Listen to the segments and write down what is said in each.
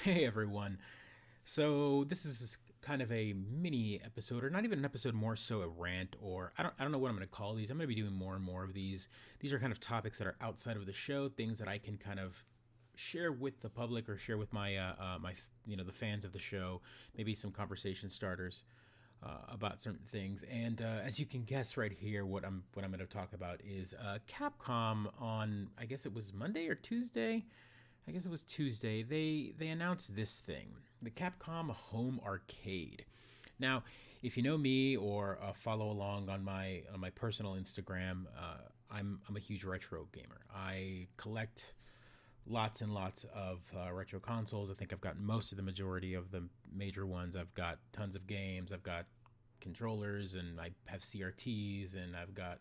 Hey everyone. So this is kind of a mini episode, or not even an episode, more so a rant, or I don't know what I'm going to call these. I'm going to be doing more and more of these. These are kind of topics that are outside of the show, things that I can kind of share with the public or share with my the fans of the show, maybe some conversation starters about certain things. And as you can guess right here, what I'm going to talk about is Capcom on, I guess it was Monday or Tuesday. I guess it was Tuesday. They announced this thing, the Capcom Home Arcade. Now, if you know me or follow along on my personal Instagram, I'm a huge retro gamer. I collect lots and lots of retro consoles. I think I've got most of the majority of the major ones. I've got tons of games. I've got controllers, and I have CRTs, and I've got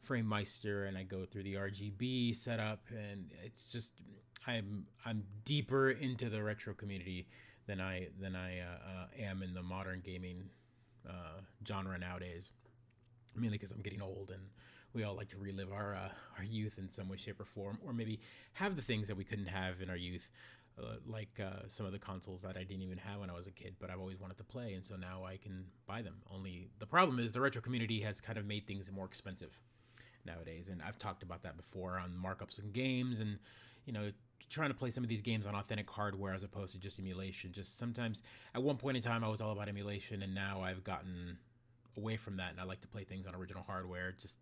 FrameMeister, and I go through the RGB setup, and it's just I'm deeper into the retro community than I am in the modern gaming genre nowadays. Mainly because I'm getting old, and we all like to relive our youth in some way, shape, or form, or maybe have the things that we couldn't have in our youth, like some of the consoles that I didn't even have when I was a kid, but I've always wanted to play, and so now I can buy them. Only the problem is the retro community has kind of made things more expensive nowadays, and I've talked about that before on markups in games, and trying to play some of these games on authentic hardware as opposed to just emulation. Just sometimes, at one point in time, I was all about emulation, and now I've gotten away from that, and I like to play things on original hardware. Just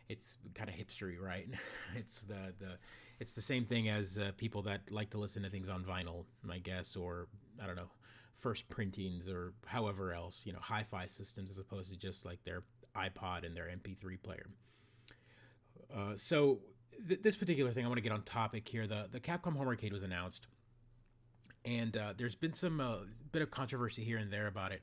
it's kind of hipstery, right? It's the same thing as people that like to listen to things on vinyl, I guess, or I don't know, first printings or however else, hi-fi systems as opposed to just like their iPod and their MP3 player. This particular thing, I want to get on topic here. The Capcom Home Arcade was announced, and there's been some bit of controversy here and there about it.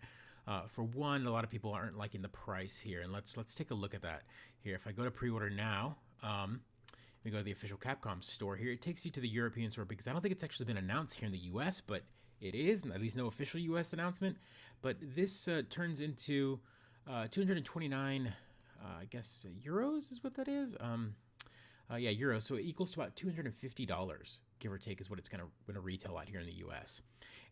For one, a lot of people aren't liking the price here, and let's take a look at that here. If I go to pre-order now, we go to the official Capcom store here. It takes you to the European store because I don't think it's actually been announced here in the U.S., but it is, at least no official U.S. announcement. But this turns into 229, I guess euros is what that is. Yeah, euros. So it equals to about $250, give or take, is what it's going to retail at here in the U.S.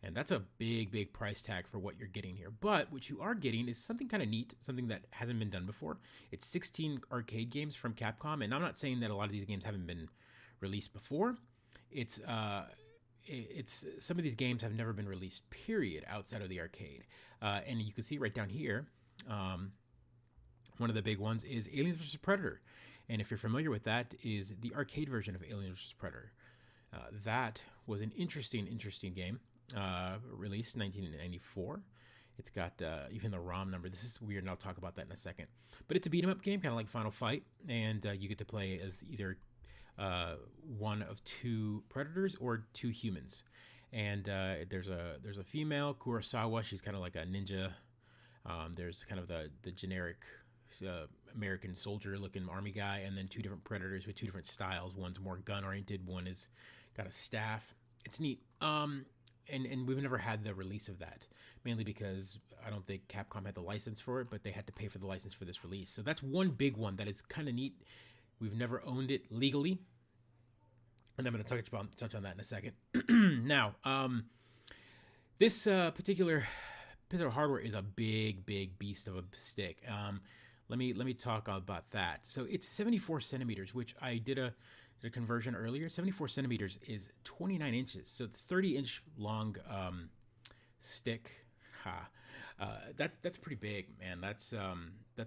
And that's a big, big price tag for what you're getting here. But what you are getting is something kind of neat, something that hasn't been done before. It's 16 arcade games from Capcom, and I'm not saying that a lot of these games haven't been released before. It's some of these games have never been released, period, outside of the arcade. And you can see right down here. One of the big ones is Aliens vs. Predator. And if you're familiar with that, is the arcade version of Aliens vs. Predator. That was an interesting game, released in 1994. It's got even the ROM number. This is weird, and I'll talk about that in a second. But it's a beat 'em up game, kind of like Final Fight, and you get to play as either one of two predators or two humans. And there's a female, Kurosawa. She's kind of like a ninja. There's kind of the generic American soldier looking army guy, and then two different predators with two different styles. One's more gun oriented, one is got a staff. It's neat. And we've never had the release of that, mainly because I don't think Capcom had the license for it, but they had to pay for the license for this release. So that's one big one that is kind of neat. We've never owned it legally, and I'm going to touch on that in a second. Now, this particular piece of hardware is a big, big beast of a stick. Let me talk about that. So it's 74 centimeters, which I did a conversion earlier. 74 centimeters is 29 inches. So 30-inch long stick. That's pretty big, man. That's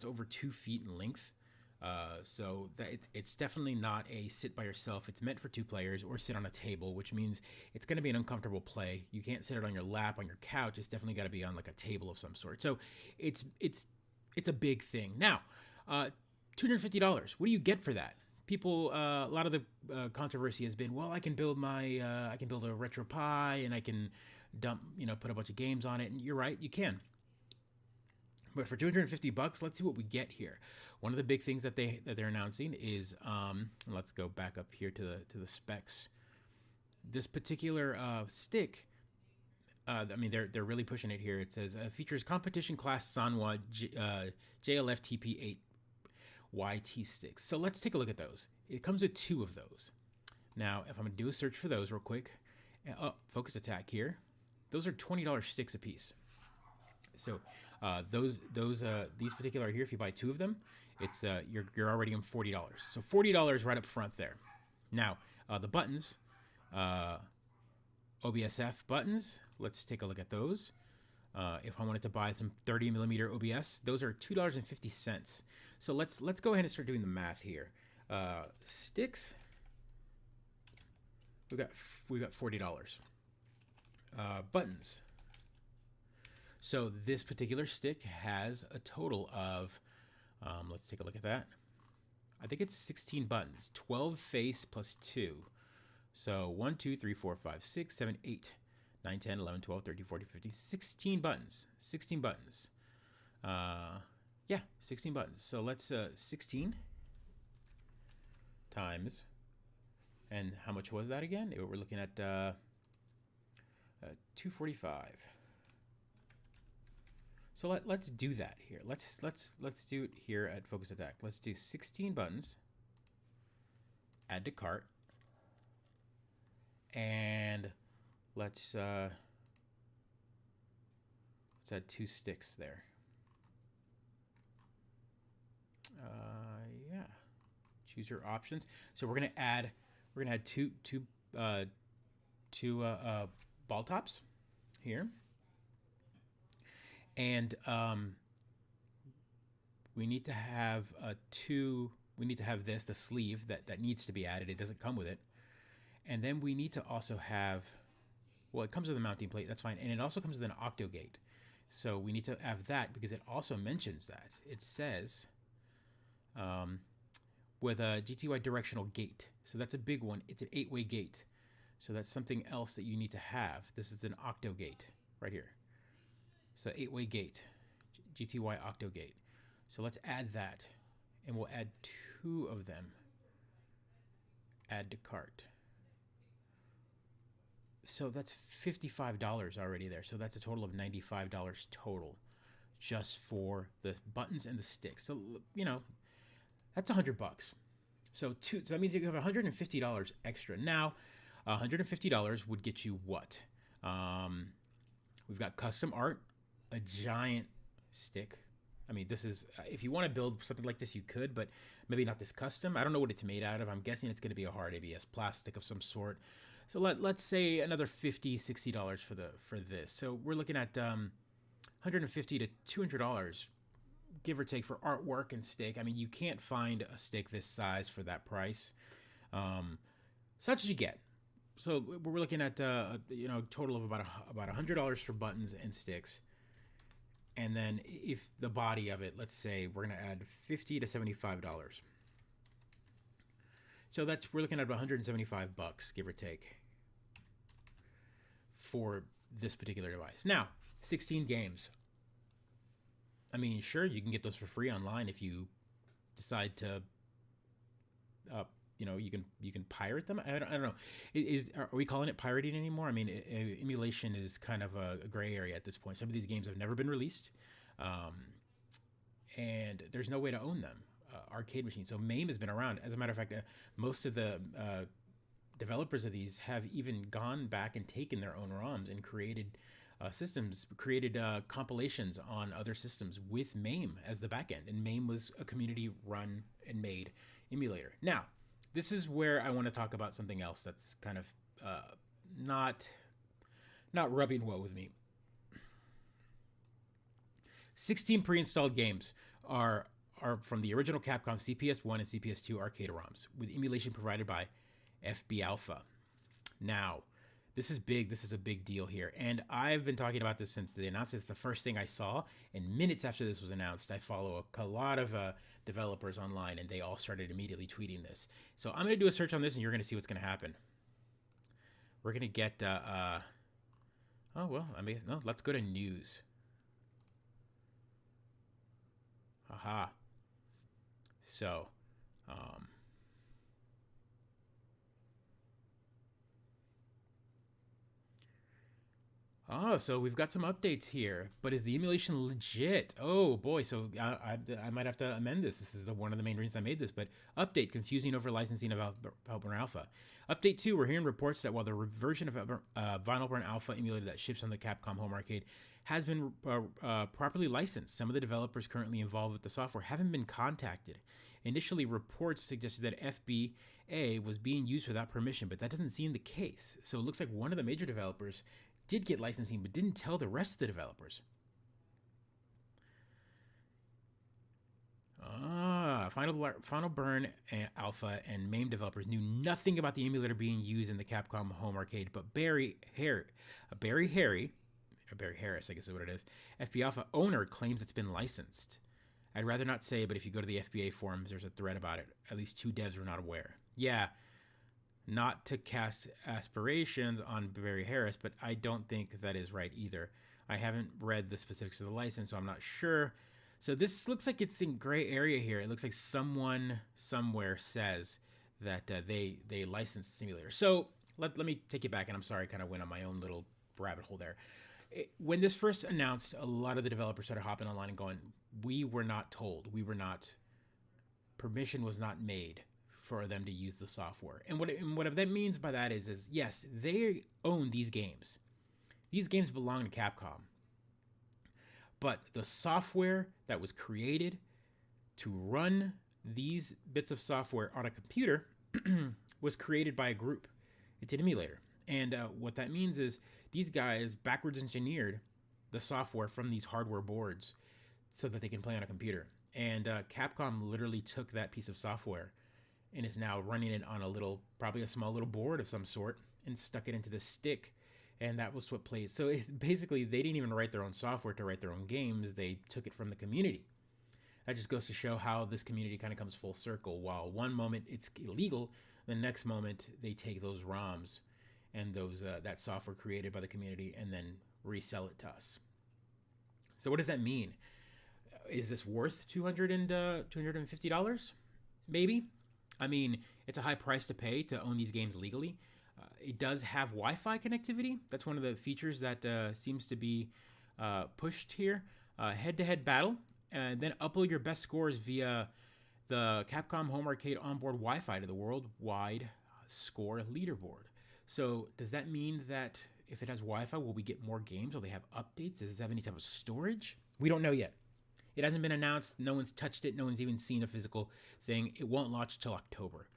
over 2 feet in length. So that it's definitely not a sit by yourself. It's meant for two players or sit on a table, which means it's going to be an uncomfortable play. You can't sit it on your lap, on your couch. It's definitely got to be on like a table of some sort. So it's a big thing. Now, $250. What do you get for that? People, a lot of the controversy has been, well, I can build a retro Pi, and I can put a bunch of games on it. And you're right, you can. But for $250, let's see what we get here. One of the big things that they're announcing is, let's go back up here to the specs. This particular stick. They're really pushing it here. It says features competition class Sanwa JLF TP8 YT sticks. So let's take a look at those. It comes with two of those. Now, if I'm going to do a search for those real quick, Oh, focus attack here. Those are $20 sticks a piece. So these particular here, if you buy 2 of them, it's you're already in $40. So $40 right up front there. Now the buttons, OBSF buttons. Let's take a look at those. If I wanted to buy some 30mm OBS, those are $2.50. So let's go ahead and start doing the math here. Sticks. We got $40. Buttons. So this particular stick has a total of, let's take a look at that. I think it's 16 buttons, 12 face plus 2. So 1, 2, 3, 4, 5, 6, 7, 8, 9, 10, 11, 12, 13, 14, 15, 16 buttons. 16 buttons. Yeah, 16 buttons. So let's 16 times, and how much was that again? We're looking at 245. So let's do that here. Let's do it here at Focus Attack. Let's do 16 buttons. Add to cart. And let's add 2 sticks there. Yeah. Choose your options. So we're gonna add two ball tops here. And we need to have the sleeve that needs to be added. It doesn't come with it. And then we need to also have, well, it comes with a mounting plate, that's fine. And it also comes with an octo gate. So we need to have that because it also mentions that. It says with a GTY directional gate. So that's a big one. It's an 8-way gate. So that's something else that you need to have. This is an octo gate right here. So 8-way gate, GTY octo gate. So let's add that, and we'll add 2 of them. Add to cart. So that's $55 already there. So that's a total of $95 total, just for the buttons and the sticks. So you know, that's $100. So that means you have $150 extra. Now, $150 would get you what? We've got custom art. A giant stick. I mean, this is, if you want to build something like this, you could, but maybe not this custom. I don't know what it's made out of. I'm guessing it's going to be a hard ABS plastic of some sort. So let's say another $50, $60 for this. So we're looking at $150 to $200, give or take, for artwork and stick. I mean, you can't find a stick this size for that price. So that's what you get. So we're looking at total of about $100 for buttons and sticks. And then if the body of it, let's say we're going to add $50 to $75. So we're looking at about $175, give or take, for this particular device. Now, 16 games. I mean, sure, you can get those for free online if you decide to, you can pirate them. I don't know. Are we calling it pirating anymore? I mean, emulation is kind of a gray area at this point. Some of these games have never been released, and there's no way to own them. Arcade machines. So MAME has been around. As a matter of fact, most of the developers of these have even gone back and taken their own ROMs and created compilations on other systems with MAME as the backend. And MAME was a community-run and made emulator. Now, this is where I want to talk about something else that's kind of not rubbing well with me. 16 pre-installed games are from the original Capcom CPS-1 and CPS-2 arcade ROMs, with emulation provided by FB Alpha. Now, this is big. This is a big deal here. And I've been talking about this since the announcement. It's the first thing I saw. And minutes after this was announced, I follow a lot of developers online, and they all started immediately tweeting this. So I'm going to do a search on this, and you're going to see what's going to happen. We're going to get... let's go to news. Aha. So... Oh, so we've got some updates here, but is the emulation legit? Oh boy, so I might have to amend this. This is one of the main reasons I made this. But update: confusing over licensing of Vinyl Alpha. Update 2: we're hearing reports that while the version of Vinyl Burn Alpha emulator that ships on the Capcom Home Arcade has been properly licensed, some of the developers currently involved with the software haven't been contacted. Initially, reports suggested that FBA was being used without permission, but that doesn't seem the case. So it looks like one of the major developers did get licensing, but didn't tell the rest of the developers. Final Burn Alpha and MAME developers knew nothing about the emulator being used in the Capcom Home Arcade, but Barry Harris, I guess is what it is, FB Alpha owner claims it's been licensed. I'd rather not say, but if you go to the FBA forums, there's a thread about it. At least 2 devs were not aware. Yeah, not to cast aspirations on Barry Harris, but I don't think that is right either. I haven't read the specifics of the license, so I'm not sure. So this looks like it's in gray area here. It looks like someone somewhere says that they licensed the simulator. So let me take you back, and I'm sorry I kind of went on my own little rabbit hole there. When this first announced, a lot of the developers started hopping online and going, we were not told. Permission was not made for them to use the software. And what that means by that is yes, they own these games. These games belong to Capcom. But the software that was created to run these bits of software on a computer was created by a group. It's an emulator. And what that means is these guys backwards engineered the software from these hardware boards so that they can play on a computer. And Capcom literally took that piece of software and is now running it on probably a small little board of some sort, and stuck it into the stick, and that was what played. So basically, they didn't even write their own software to write their own games. They took it from the community. That just goes to show how this community kind of comes full circle. While one moment it's illegal, the next moment they take those ROMs and that software created by the community and then resell it to us. So what does that mean? Is this worth $250? Maybe. I mean, it's a high price to pay to own these games legally. It does have Wi-Fi connectivity. That's one of the features that seems to be pushed here. Head-to-head battle, and then upload your best scores via the Capcom Home Arcade onboard Wi-Fi to the worldwide score leaderboard. So does that mean that if it has Wi-Fi, will we get more games? Will they have updates? Does it have any type of storage? We don't know yet. It hasn't been announced. No one's touched it. No one's even seen a physical thing. It won't launch till October.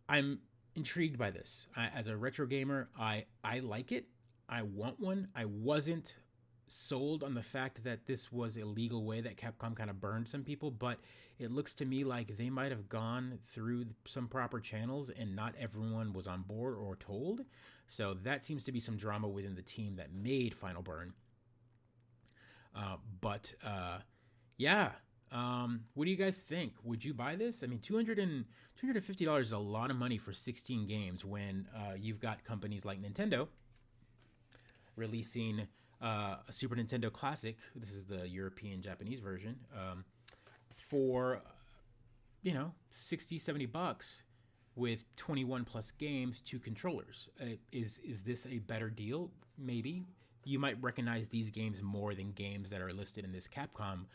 I'm intrigued by this. As a retro gamer, I like it. I want one. I wasn't sold on the fact that this was a legal way that Capcom kind of burned some people, but it looks to me like they might have gone through some proper channels and not everyone was on board or told. So that seems to be some drama within the team that made Final Burn. Yeah. What do you guys think? Would you buy this? I mean, $250 is a lot of money for 16 games when you've got companies like Nintendo releasing a Super Nintendo Classic. This is the European Japanese version for, 60, $70 with 21 plus games, 2 controllers. Is this a better deal? Maybe. You might recognize these games more than games that are listed in this Capcom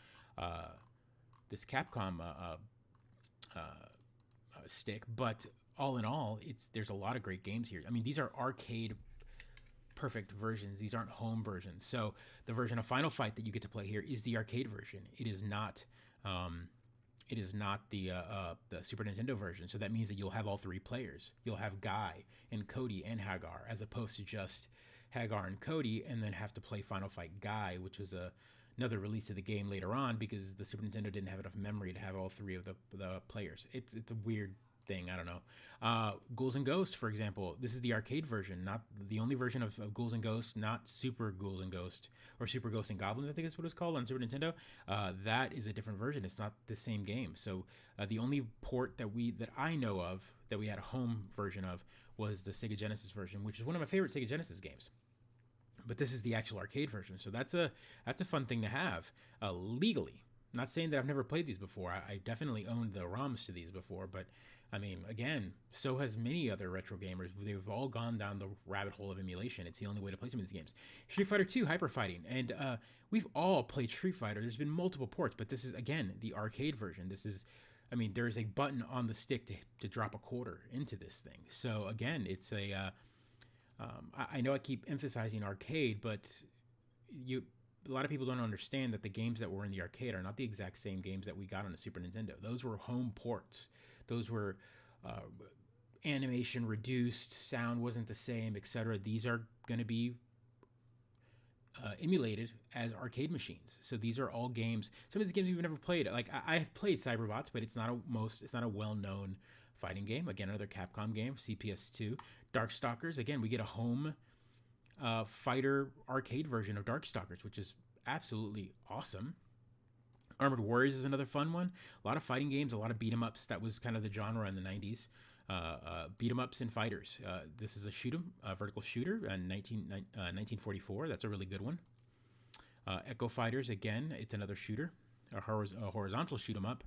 stick, but all in all, there's a lot of great games here. I mean, these are arcade perfect versions. These aren't home versions. So the version of Final Fight that you get to play here is the arcade version. It is not the Super Nintendo version. So that means that you'll have all 3 players. You'll have Guy and Cody and Hagar, as opposed to just Hagar and Cody, and then have to play Final Fight Guy, which was another release of the game later on because the Super Nintendo didn't have enough memory to have all 3 of the players. It's a weird thing. I don't know. Ghouls and Ghosts, for example, this is the arcade version, not the only version of Ghouls and Ghosts, not Super Ghouls and Ghosts or Super Ghosts and Goblins, I think is what it's called on Super Nintendo. That is a different version. It's not the same game. So the only port that I know of that we had a home version of was the Sega Genesis version, which is one of my favorite Sega Genesis games. But this is the actual arcade version, so that's a fun thing to have legally. I'm not saying that I've never played these before. I definitely owned the ROMs to these before, but I mean, again, so has many other retro gamers. They've all gone down the rabbit hole of emulation. It's the only way to play some of these games. Street Fighter 2, Hyper Fighting, and we've all played Street Fighter. There's been multiple ports, but this is, again, the arcade version. This is, I mean, there is a button on the stick to drop a quarter into this thing. So, again, it's a, I know I keep emphasizing arcade, but a lot of people don't understand that the games that were in the arcade are not the exact same games that we got on the Super Nintendo. Those were home ports. Those were animation reduced, sound wasn't the same, etc. These are going to be emulated as arcade machines. So these are all games. Some of these games we've never played. Like I have played Cyberbots, but it's not a well-known fighting game. Again, another Capcom game, CPS2. Darkstalkers. Again, we get a home fighter arcade version of Darkstalkers, which is absolutely awesome. Armored Warriors is another fun one. A lot of fighting games, a lot of beat 'em ups. That was kind of the genre in the 90s. Beat 'em ups and fighters. This is a vertical shooter in 1944. That's a really good one. Echo Fighters, again, it's another shooter, a horizontal shoot 'em up.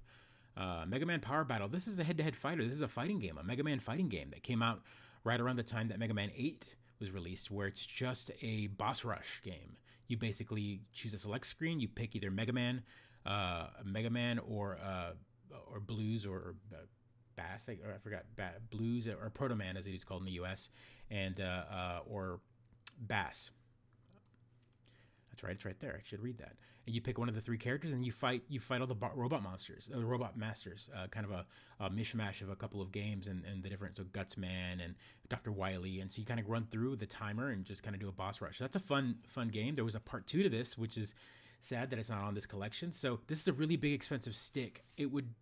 Mega Man Power Battle. This is a head-to-head fighter. This is a fighting game, a Mega Man fighting game that came out right around the time that Mega Man 8 was released, where it's just a boss rush game. You basically choose a select screen. You pick either Mega Man or Blues or Bass. I forgot Blues or Proto Man as it is called in the U.S. and or Bass. That's right. It's right there. I should read that. And you pick one of the three characters, and you fight all the robot monsters, the robot masters. Kind of a mishmash of a couple of games and the different. So Gutsman and Dr. Wily, and so you kind of run through the timer and just kind of do a boss rush. So that's a fun game. There was a part 2 to this, which is sad that it's not on this collection. So this is a really big, expensive stick. It would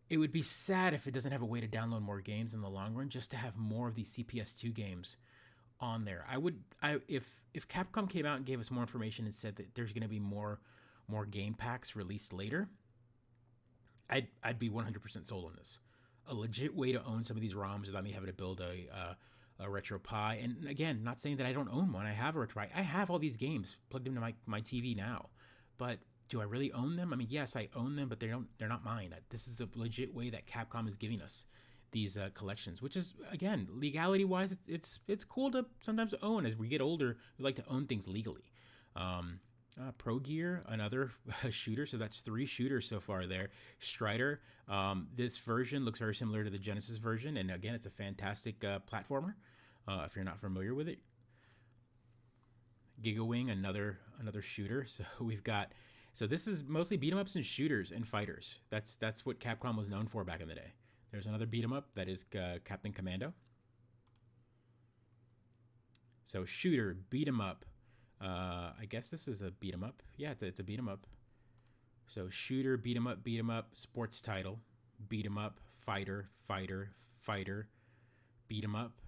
be sad if it doesn't have a way to download more games in the long run, just to have more of these CPS2 games on there. If Capcom came out and gave us more information and said that there's going to be more game packs released later, I'd be 100% sold on this. A legit way to own some of these ROMs without me having to build a Retro Pi. And again, not saying that I don't own one. I have a Retro Pi. I have all these games plugged into my TV now. But do I really own them? I mean, yes, I own them, but they're not mine. This is a legit way that Capcom is giving us these collections, which is, again, legality-wise, it's cool to sometimes own. As we get older, we like to own things legally. Pro Gear, another shooter, so that's 3 shooters so far there. Strider, this version looks very similar to the Genesis version, and again, it's a fantastic platformer, if you're not familiar with it. Gigawing, another shooter. So we've got, so this is mostly beat 'em ups and shooters and fighters. That's what Capcom was known for back in the day. There's another beat 'em up that is Captain Commando. So shooter, beat 'em up. I guess this is a beat 'em up. Yeah, it's a beat 'em up. So shooter, beat 'em up, sports title, beat 'em up, fighter, beat 'em up,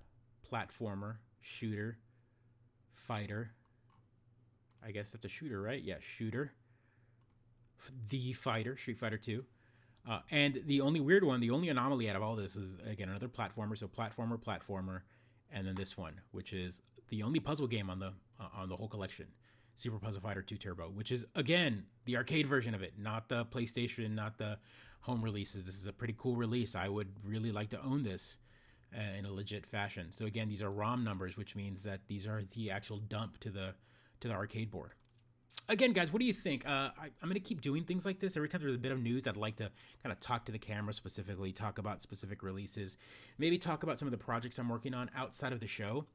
platformer, shooter, fighter. I guess that's a shooter, right? Yeah, shooter. The Fighter, Street Fighter 2. And the only weird one, the only anomaly out of all this is, again, another platformer. So platformer, and then this one, which is the only puzzle game on the whole collection, Super Puzzle Fighter 2 Turbo, which is, again, the arcade version of it, not the PlayStation, not the home releases. This is a pretty cool release. I would really like to own this in a legit fashion. So again, these are ROM numbers, which means that these are the actual dump to the arcade board. Again, guys, what do you think? I'm going to keep doing things like this. Every time there's a bit of news, I'd like to kind of talk to the camera specifically, talk about specific releases, maybe talk about some of the projects I'm working on outside of the show.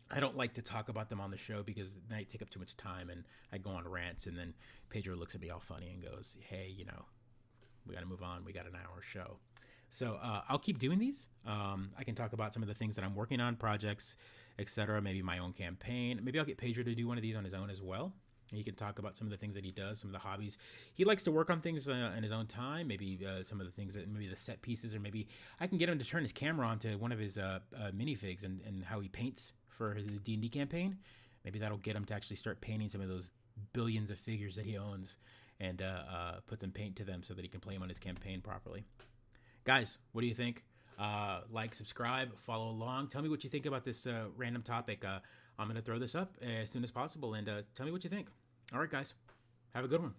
I don't like to talk about them on the show because then I take up too much time and I go on rants, and then Pedro looks at me all funny and goes, hey, we got to move on. We got an hour show. So I'll keep doing these. I can talk about some of the things that I'm working on, projects, etc. Maybe my own campaign. Maybe I'll get Pedro to do one of these on his own as well. He can talk about some of the things that he does, some of the hobbies. He likes to work on things in his own time. Maybe some of the things that, maybe the set pieces, or maybe I can get him to turn his camera on to one of his minifigs and how he paints for the D&D campaign. Maybe that'll get him to actually start painting some of those billions of figures that he owns and put some paint to them so that he can play them on his campaign properly. Guys, what do you think? Like, subscribe, follow along. Tell me what you think about this random topic. I'm going to throw this up as soon as possible, and tell me what you think. All right, guys. Have a good one.